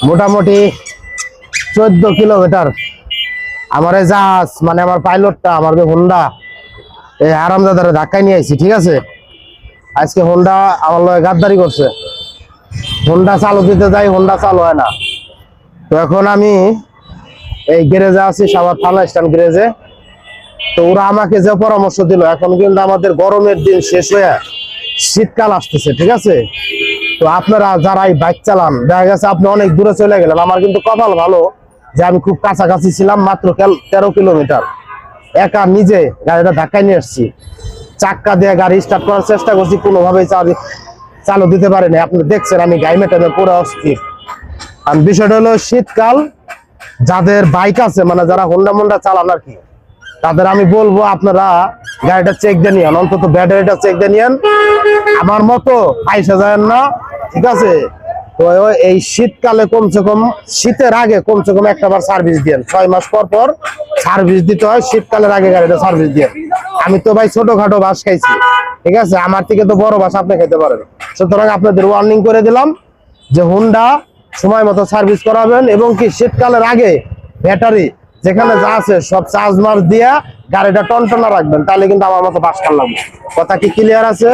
মোটামুটি 14 কিলোমিটার। আমার এই জাহাজ মানে আমার পাইলটটা, আমার যে হোন্ডা, এই হারামজাদারে ধাক্কায় নিয়ে আইছি, ঠিক আছে। আজকে হোন্ডা আমার লগে গাদ্দারি করছে। হোন্ডা চালু দিতে যাই, হোন্ডা চালু হয় না। তো এখন আমি এই গ্যারেজে আছি, সাভার থানা স্ট্যান্ড গ্যারেজে। তো ওরা আমাকে যে পরামর্শ দিল, এখন কিন্তু আমাদের গরমের দিন শেষ হয়ে শীতকাল আসতেছে, ঠিক আছে। তো আপনারা যারা এই বাইক চালান, দেখা গেছে আপনি অনেক দূরে চলে গেলেন। আমার কিন্তু কপাল ভালো যে আমি খুব কাছাকাছি ছিলাম, মাত্র 13 কিলোমিটার। একা নিজে গাড়িটা ধাক্কায় নিয়ে আসছি, চাক্কা দিয়ে গাড়ি স্টার্ট করার চেষ্টা করছি, কোনোভাবেই চালু দিতে পারিনি। আপনি দেখছেন আমি গাই মেটানো পুরো অস্থির। আর বিষয়টা হলো শীতকাল, যাদের বাইক আছে মানে যারা হোন্ডা মোন্ডা চালান আর কি, তাদের আমি বলবো আপনারা গাড়িটা চেক দিয়ে নিয়েন, অন্তত ব্যাটারিটা চেক দিয়ে নিয়েন। আমার মতো পয়সা যায় না, ঠিক আছে। তো এই শীতকালে কমসে কম, শীতের আগে কমসে কম একটাবার সার্ভিস দিয়েন। 6 মাস পর পর সার্ভিস দিতে হয়, শীতকালের আগে গাড়িটা সার্ভিস দিয়ে। আমি তো ভাই ছোটখাটো বাস খাইছি, ঠিক আছে, আমার থেকে তো বড় বাস আপনি খেতে পারেন। সুতরাং আপনাদের ওয়ার্নিং করে দিলাম যে হোন্ডা সময় মতো সার্ভিস করাবেন, এবং কি শীতকালের আগে ব্যাটারি যেখানে যা আছে সব চার্জ মার্জ দিয়া গাড়িটা টনটনা রাখবেন, তাহলে কিন্তু আমার মতো বাস কার লাগবে। কথা কি ক্লিয়ার আছে?